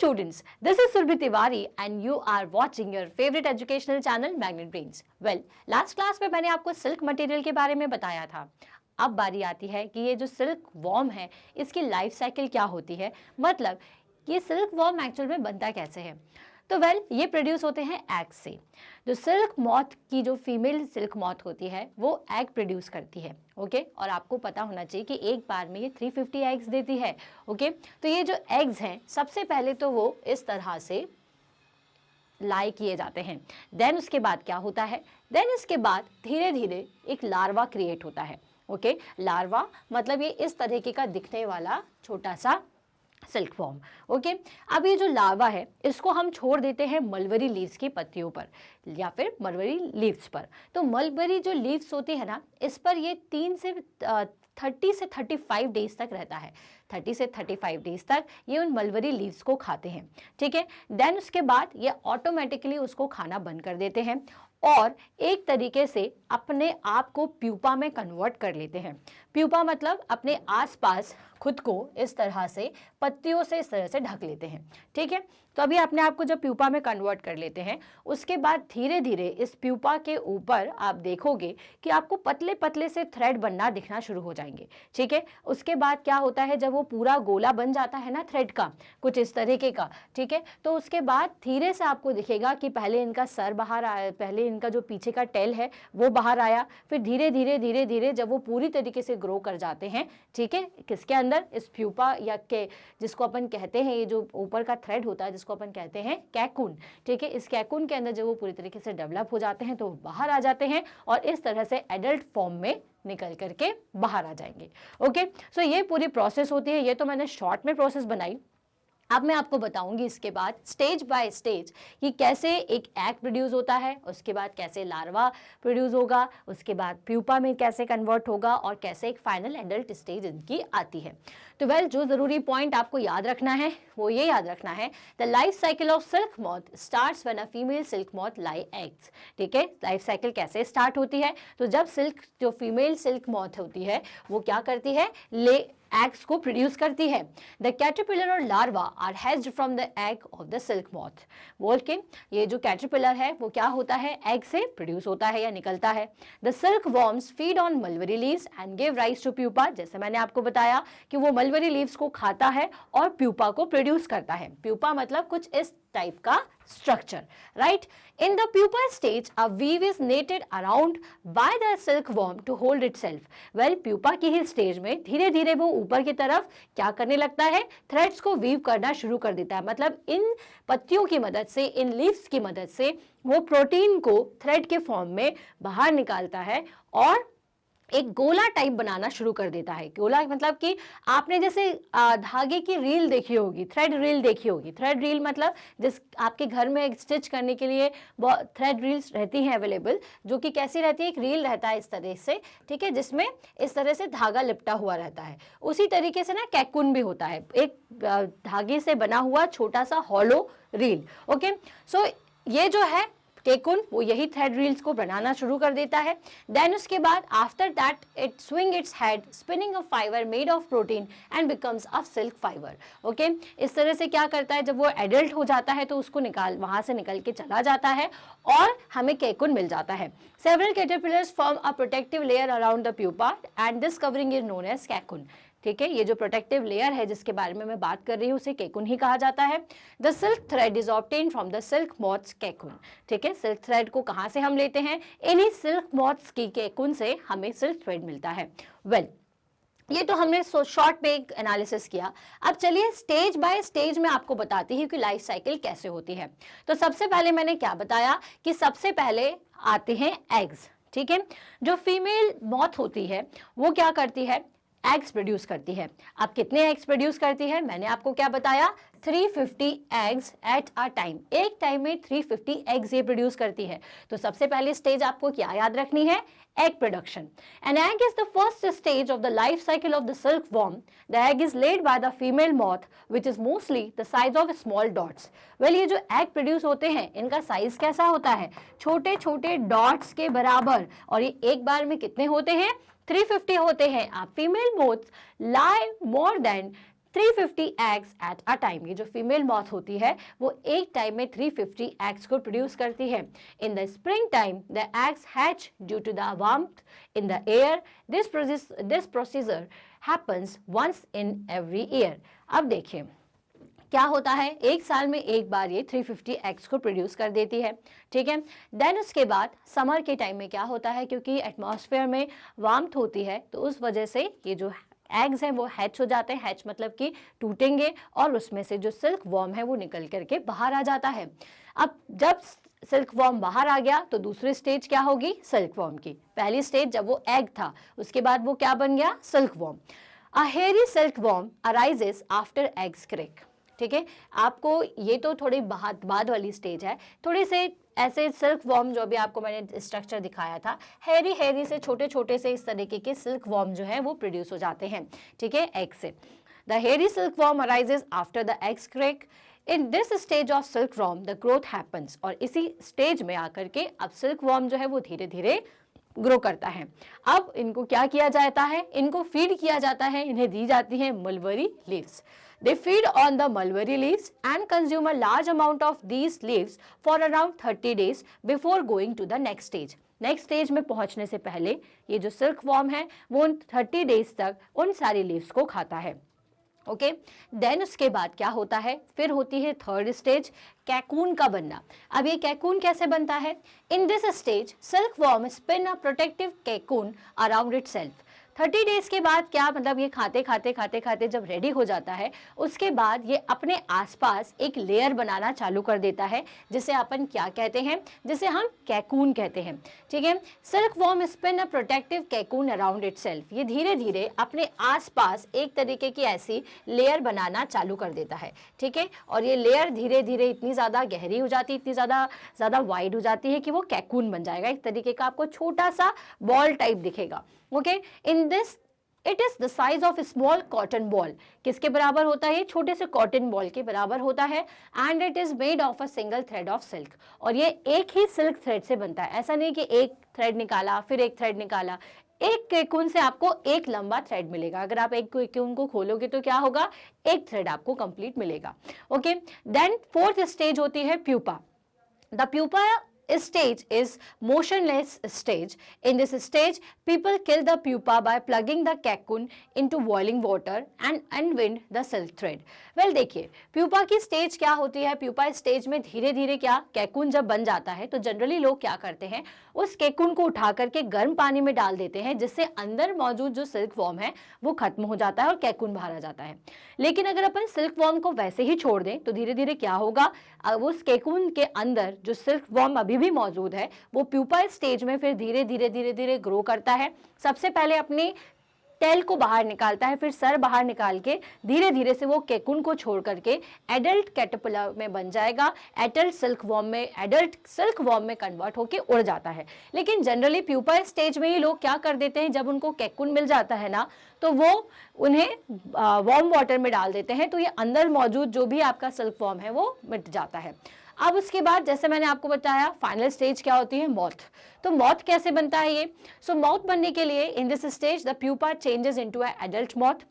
students, this is Surbhi Tiwari and you are watching your favorite educational channel Magnet Brains. Well, last class में मैंने आपको silk material के बारे में बताया था. अब बारी आती है कि ये जो सिल्क वॉर्म है इसकी लाइफ साइकिल क्या होती है, मतलब ये सिल्क वॉर्म एक्चुअल में बनता कैसे है. तो ये प्रोड्यूस होते हैं एग से. जो सिल्क मॉथ की जो फीमेल सिल्क मॉथ होती है वो एग प्रोड्यूस करती है. ओके और आपको पता होना चाहिए कि एक बार में ये 350 एग्स देती है. ओके तो ये जो एग्स हैं सबसे पहले तो वो इस तरह से लाई किए जाते हैं. देन उसके बाद क्या होता है, देन इसके बाद धीरे धीरे एक लार्वा क्रिएट होता है. ओके लार्वा मतलब ये इस तरीके का दिखने वाला छोटा सा सिल्क वॉर्म. ओके अब ये जो लार्वा है इसको हम छोड़ देते हैं मलबरी लीव्स की पत्तियों पर या फिर मलबरी लीव्स पर. तो मलबरी जो लीव्स होती है ना इस पर ये 30 से 35 डेज तक रहता है. 30 से 35 डेज तक ये उन मलबरी लीव्स को खाते हैं. ठीक है, देन उसके बाद ये ऑटोमेटिकली उसको खाना बंद कर देते हैं और एक तरीके से अपने आप को प्यूपा में कन्वर्ट कर लेते हैं. प्यूपा मतलब अपने आसपास खुद को इस तरह से पत्तियों से इस तरह से ढक लेते हैं. ठीक है, तो अभी अपने आप को जब प्यूपा में कन्वर्ट कर लेते हैं उसके बाद धीरे धीरे इस प्यूपा के ऊपर आप देखोगे कि आपको पतले पतले से थ्रेड बनना दिखना शुरू हो जाएंगे. ठीक है, उसके बाद क्या होता है जब वो पूरा गोला बन जाता है ना थ्रेड का कुछ इस तरीके का. ठीक है, तो उसके बाद धीरे से आपको दिखेगा कि पहले इनका सर बाहर आया, पहले इनका जो पीछे का टेल है वो बाहर आया, फिर धीरे धीरे जब वो पूरी तरीके से ग्रो कर जाते हैं. ठीक है, किसके अंदर, इस प्यूपा या के जिसको अपन कहते हैं ये जो ऊपर का थ्रेड होता है जिसको अपन कहते हैं कैकून. ठीक है, इस कैकून के अंदर जब वो पूरी तरीके से डेवलप हो जाते हैं तो बाहर आ जाते हैं और इस तरह से एडल्ट फॉर्म में निकल करके बाहर आ जाएंगे. ओके सो ये पूरी प्रोसेस होती है. ये तो मैंने शॉर्ट में प्रोसेस बनाई. अब मैं आपको बताऊंगी इसके बाद स्टेज बाय स्टेज कि कैसे एक एग प्रोड्यूस होता है, उसके बाद कैसे लार्वा प्रोड्यूस होगा, उसके बाद प्यूपा में कैसे कन्वर्ट होगा और कैसे एक फाइनल एडल्ट स्टेज इनकी आती है. तो जो ज़रूरी पॉइंट आपको याद रखना है वो ये याद रखना है, the life cycle of silk moth starts when a female silk moth lie eggs. ठीक है, लाइफ साइकिल कैसे स्टार्ट होती है, तो जब जो फीमेल सिल्क मॉथ होती है वो क्या करती है, एग्स को प्रोड्यूस करती है. द कैटरपिलर और larva are hatched from the egg of the silk moth. बोल के ये जो कैटरपिलर है वो क्या होता है, एग से प्रोड्यूस होता है या निकलता है. The silk worms feed on mulberry leaves and give rise to pupa. जैसे मैंने आपको बताया कि वो मलबरी लीव्स को खाता है और प्यूपा को प्रोड्यूस करता है. प्यूपा मतलब कुछ इस टाइप का structure. Right, in the pupa stage a weave is netted around by the silkworm to hold itself. Pupa की ही स्टेज में धीरे धीरे वो ऊपर की तरफ क्या करने लगता है, थ्रेड्स को वीव करना शुरू कर देता है. मतलब इन पत्तियों की मदद से, इन लीव्स की मदद से वो प्रोटीन को थ्रेड के फॉर्म में बाहर निकालता है और एक गोला टाइप बनाना शुरू कर देता है. गोला मतलब कि आपने जैसे धागे की रील देखी होगी, थ्रेड रील देखी होगी. थ्रेड रील मतलब जिस आपके घर में स्टिच करने के लिए थ्रेड रील्स रहती हैं अवेलेबल, जो कि कैसी रहती है, एक रील रहता है इस तरह से. ठीक है, जिसमें इस तरह से धागा लिपटा हुआ रहता है. उसी तरीके से ना कैकून भी होता है, एक धागे से बना हुआ छोटा सा हॉलो रील. ओके सो ये जो है केकुन वो यही थ्रेड रील्स को बनाना शुरू कर देता है. देन उसके बाद after that it swing its head spinning a fibre made of protein and becomes a silk fibre. Okay इस तरह से क्या करता है, जब वो एडल्ट हो जाता है तो उसको वहां से निकल के चला जाता है और हमें केकुन मिल जाता है. Several caterpillars form a protective layer around the pupa and this covering is known as cocoon. ठीक है, ये जो प्रोटेक्टिव लेयर है जिसके बारे में मैं बात कर रही हूँ उसे केकुन ही कहा जाता है. The silk thread is obtain from the silk moth's cocoon. ठीक है, सिल्क थ्रेड को कहाँ से हम लेते हैं, इन्हीं सिल्क मॉथ्स की केकुन से हमें सिल्क थ्रेड मिलता है. ये तो हमने शॉर्ट में एक एनालिसिस किया. अब चलिए स्टेज बाय स्टेज में आपको बताती हूँ कि लाइफ साइकिल कैसे होती है. तो सबसे पहले मैंने क्या बताया कि सबसे पहले आते हैं एग्स. ठीक है, जो फीमेल मॉथ होती है वो क्या करती है, एग्स प्रोड्यूस करती है. अब कितने एग्स प्रोड्यूस करती है, मैंने आपको क्या बताया, 350 एग्स एट अ टाइम. एक टाइम में 350 एग्स ये प्रोड्यूस करती है. तो सबसे पहली स्टेज आपको क्या याद रखनी है, egg production. An egg is the first stage of the life cycle of the silkworm. The egg is laid by the female moth, which is mostly the size of small dots. ये जो egg produce होते हैं इनका size कैसा होता है, छोटे छोटे डॉट्स के बराबर. और ये एक बार में कितने होते हैं, 350 होते हैं. आप female moths lie more than 350 eggs at a time. ये जो फीमेल मॉथ होती है वो एक टाइम में 350 एग्स को प्रोड्यूस करती है। In the spring time the eggs hatch due to the warmth in the air. This procedure happens once in every year. अब देखिए क्या होता है, एक साल में एक बार ये 350 एग्स को प्रोड्यूस कर देती है, ठीक है। देन उसके बाद समर के टाइम में क्या होता है, क्योंकि एटमॉस्फेयर में वार्मथ होती है तो उस वजह से ये जो एग्स हैं वो हैच हो जाते हैं। हैच मतलब कि टूटेंगे और उसमें से जो सिल्क वॉर्म है वो निकल करके बाहर आ जाता है। अब जब सिल्क वॉर्म बाहर आ गया तो दूसरी स्टेज क्या होगी सिल्क वॉर्म की। पहली स्टेज जब वो एग था, उसके बाद वो क्या बन गया silkworm. A hairy silkworm arises after eggs crack, ठीक है। आपको ये तो थोड़ी बाद वाली स्टेज है। थोड़ी से ऐसे सिल्क वॉर्म जो भी आपको मैंने स्ट्रक्चर दिखाया था, हेरी से छोटे छोटे से इस तरीके के सिल्क वॉर्म जो है वो प्रोड्यूस हो जाते हैं, ठीक है, एग से। द हेरी silk worm arises after the eggs crack. In this stage of silk worm the growth happens. और इसी स्टेज में आकर के अब सिल्क वॉर्म जो है वो धीरे धीरे ग्रो करता है। अब इनको क्या किया जाता है, इनको फीड किया जाता है, इन्हें दी जाती है mulberry leaves. They feed on the mulberry leaves and consume a large amount of these leaves for around 30 days before going to the next stage. Next stage में पहुंचने से पहले ये जो सिल्क वॉर्म है वो 30 डेज तक उन सारी लीव्स को खाता है, ओके। देन उसके बाद क्या होता है, फिर होती है थर्ड स्टेज, कैकून का बनना। अब ये कैकून कैसे बनता है, in this stage silkworm spin a protective cocoon around itself. 30 days के बाद क्या मतलब, ये खाते खाते जब रेडी हो जाता है उसके बाद ये अपने आसपास एक लेयर बनाना चालू कर देता है, जिसे अपन क्या कहते हैं, जिसे हम कैकून कहते हैं, ठीक है। Silkworm spin a protective cocoon around itself. ये धीरे धीरे अपने आसपास एक तरीके की ऐसी लेयर बनाना चालू कर देता है, ठीक है। और ये लेयर धीरे धीरे इतनी ज़्यादा गहरी हो जाती है, इतनी ज़्यादा वाइड हो जाती है कि वो कैकून बन जाएगा। एक तरीके का आपको छोटा सा बॉल टाइप दिखेगा, okay. In this it is the size of small cotton ball. किसके बराबर होता है, छोटे से कॉटन बॉल के बराबर होता है। And it is made of a single thread of silk. और ये एक ही सिल्क थ्रेड से बनता है। ऐसा नहीं कि एक थ्रेड निकाला फिर एक थ्रेड निकाला, एक कैकून से आपको एक लंबा थ्रेड मिलेगा। अगर आप एक कैकून को खोलोगे तो क्या होगा, एक थ्रेड आपको कंप्लीट मिलेगा, ओके। देन फोर्थ स्टेज होती है pupa. The pupa stage is motionless stage. In this stage, people kill the pupa by plugging the cocoon into boiling water and unwind the silk thread. Well, देखिए pupa की stage क्या होती है। Pupa stage में धीरे धीरे क्या कैकून जब बन जाता है तो जनरली लोग क्या करते हैं, उस कैकून को उठा करके गर्म पानी में डाल देते हैं, जिससे अंदर मौजूद जो सिल्क वॉर्म है वो खत्म हो जाता है और कैकून बाहर आ जाता है। लेकिन अगर अपन सिल्क वॉर्म को वैसे ही छोड़ दें तो धीरे धीरे क्या होगा, उस कैकून के अंदर जो सिल्क वॉर्म अभी भी मौजूद है वो प्यूपा स्टेज में फिर धीरे धीरे ग्रो करता है। सबसे पहले अपनी टेल को बाहर निकालता है, फिर सर बाहर निकाल के धीरे धीरे से वो कैकून को छोड़ करके एडल्ट कैटरपिलर में बन जाएगा, एडल्ट सिल्क वॉर्म में कन्वर्ट होके उड़ जाता है। लेकिन जनरली प्यूपा स्टेज में ही लोग क्या कर देते हैं, जब उनको कैकून मिल जाता है ना तो वो उन्हें वार्म वाटर में डाल देते हैं, तो ये अंदर मौजूद जो भी आपका सिल्क वॉर्म है वो मिट जाता है। अब उसके बाद जैसे मैंने आपको बताया फाइनल स्टेज क्या होती है, मॉथ। तो मॉथ कैसे बनता है ये, सो मॉथ बनने के लिए इन this stage the pupa changes into a adult moth.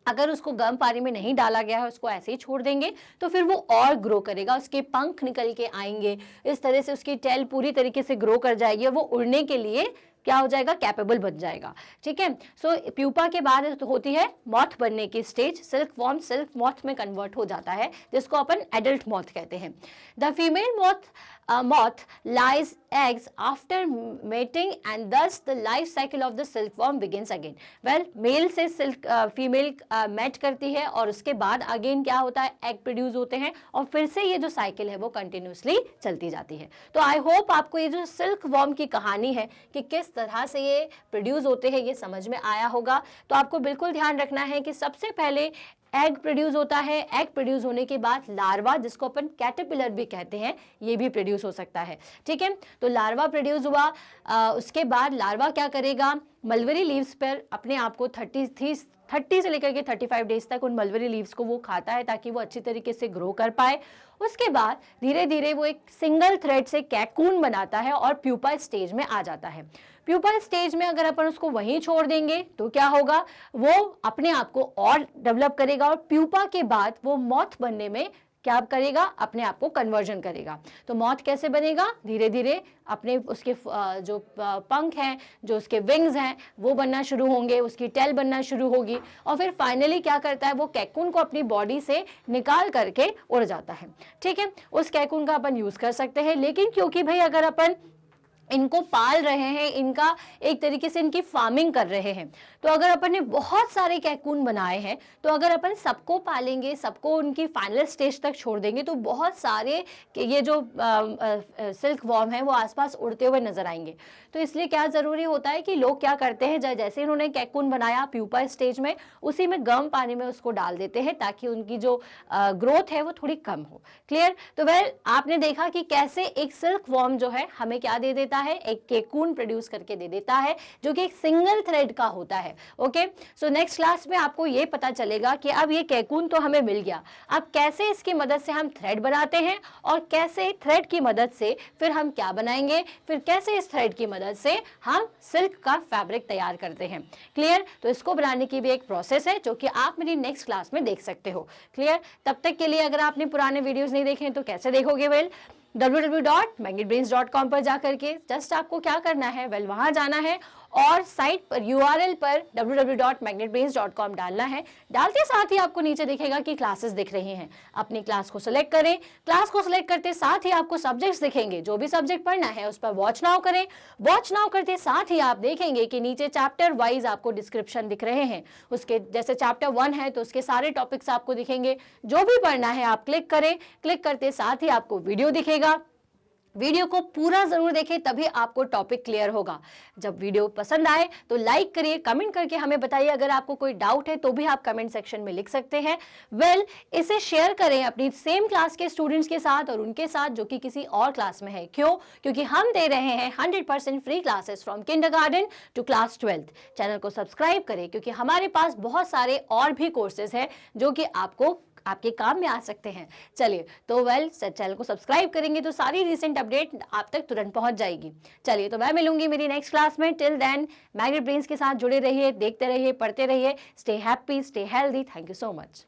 अगर उसको गर्म पानी में नहीं डाला गया है, उसको ऐसे ही छोड़ देंगे तो फिर वो और ग्रो करेगा, उसके पंख निकल के आएंगे, इस तरह से उसकी टेल पूरी तरीके से ग्रो कर जाएगी और वो उड़ने के लिए क्या हो जाएगा, कैपेबल बन जाएगा, ठीक है। सो प्यूपा के बाद होती है मॉथ बनने की stage. Silk worm silk moth में कन्वर्ट हो जाता है, जिसको अपन एडल्ट मॉथ कहते हैं। The female moth lays eggs after mating and thus the life cycle of the silkworm begins again. Well, male से फीमेल मैट करती है और उसके बाद अगेन क्या होता है, एग प्रोड्यूस होते हैं और फिर से ये जो साइकिल है वो कंटिन्यूसली चलती जाती है। तो आई होप आपको ये जो सिल्क वॉर्म की कहानी है कि किस तरह से ये प्रोड्यूस होते हैं ये समझ में आया होगा। तो आपको बिल्कुल ध्यान रखना है कि सबसे पहले एग प्रोड्यूस होता है, एग प्रोड्यूस होने के बाद लार्वा, जिसको अपन कैटरपिलर भी कहते हैं, ये भी प्रोड्यूस हो सकता है, ठीक है। तो लार्वा प्रोड्यूस हुआ, उसके बाद लार्वा क्या करेगा, मलबरी लीव्स पर अपने आप को 30 से लेकर के 35 डेज तक उन मलबेरी लीव्स को वो खाता है ताकि वो अच्छी तरीके से ग्रो कर पाए। उसके बाद धीरे धीरे वो एक सिंगल थ्रेड से कैकून बनाता है और प्यूपा स्टेज में आ जाता है। प्यूपा स्टेज में अगर अपन उसको वहीं छोड़ देंगे तो क्या होगा, वो अपने आप को और डेवलप करेगा और प्यूपा के बाद वो मॉथ बनने में क्या करेगा, अपने आप को कन्वर्जन करेगा। तो मॉथ कैसे बनेगा, धीरे धीरे अपने उसके जो पंख हैं, जो उसके विंग्स हैं वो बनना शुरू होंगे, उसकी टेल बनना शुरू होगी और फिर फाइनली क्या करता है, वो कैकून को अपनी बॉडी से निकाल करके उड़ जाता है। ठीक है, उस कैकून का अपन यूज कर सकते हैं, लेकिन क्योंकि भाई अगर अपन इनको पाल रहे हैं, इनका एक तरीके से इनकी फार्मिंग कर रहे हैं, तो अगर अपन ने बहुत सारे कैकून बनाए हैं तो अगर अपन सबको पालेंगे, सबको उनकी फाइनल स्टेज तक छोड़ देंगे तो बहुत सारे ये जो सिल्क वॉर्म है वो आसपास उड़ते हुए नजर आएंगे। तो इसलिए क्या जरूरी होता है कि लोग क्या करते हैं, जैसे इन्होंने कैकून बनाया प्यूपा स्टेज में, उसी में गर्म पानी में उसको डाल देते हैं ताकि उनकी जो ग्रोथ है वो थोड़ी कम हो। क्लियर? तो वेल आपने देखा कि कैसे एक सिल्क वॉर्म जो है हमें क्या दे देता है, एक कैकून प्रोड्यूस करके दे देता है जो कि एक सिंगल थ्रेड का होता है। ओके, सो नेक्स्ट क्लास में आपको ये पता चलेगा कि अब ये कैकून तो हमें मिल गया, अब कैसे इसकी मदद से हम थ्रेड बनाते हैं और कैसे थ्रेड की मदद से फिर हम क्या बनाएंगे, फिर कैसे इस थ्रेड की मदद से हम सिल्क का फैब्रिक तैयार करते हैं। क्लियर? तो इसको बनाने की भी एक प्रोसेस है जो कि आप मेरी नेक्स्ट क्लास में देख सकते हो। क्लियर? तब तक के लिए अगर आपने पुराने वीडियोस नहीं देखे तो कैसे देखोगे? वेल www.magnetbrains.com पर जाकर के जस्ट आपको क्या करना है, वेल वहां जाना है और साइट पर URL पर www.magnetbrains.com डालना है। डालते साथ ही आपको नीचे दिखेगा कि क्लासेस दिख रही हैं, अपनी क्लास को सिलेक्ट करें। क्लास को सिलेक्ट करते साथ ही आपको सब्जेक्ट्स दिखेंगे, जो भी सब्जेक्ट पढ़ना है उस पर वॉच नाउ करें। वॉच नाउ करते साथ ही आप देखेंगे कि नीचे चैप्टर वाइज आपको डिस्क्रिप्शन दिख रहे हैं, उसके जैसे चैप्टर 1 है तो उसके सारे टॉपिक्स आपको दिखेंगे, जो भी पढ़ना है आप क्लिक करें। क्लिक करते साथ ही आपको वीडियो दिखेगा, वीडियो को पूरा जरूर देखें तभी आपको टॉपिक क्लियर होगा। जब वीडियो पसंद आए तो लाइक करिए, कमेंट करके हमें बताइए। अगर आपको कोई डाउट है तो भी आप कमेंट सेक्शन में लिख सकते हैं। वेल इसे शेयर करें अपनी सेम क्लास के स्टूडेंट्स के साथ और उनके साथ जो कि किसी और क्लास में है। क्यों? क्योंकि हम दे रहे हैं 100% free classes from kindergarten to class 12th। Channel को सब्सक्राइब करें क्योंकि हमारे पास बहुत सारे और भी कोर्सेज हैं जो कि आपको आपके काम में आ सकते हैं। चलिए, तो वेल चैनल को सब्सक्राइब करेंगे तो सारी रिसेंट अपडेट आप तक तुरंत पहुंच जाएगी। चलिए, तो मैं मिलूंगी मेरी नेक्स्ट क्लास में। टिल देन मैग्नेट ब्रेन्स के साथ जुड़े रहिए, देखते रहिए, पढ़ते रहिए। Stay happy, stay healthy. Thank you so much.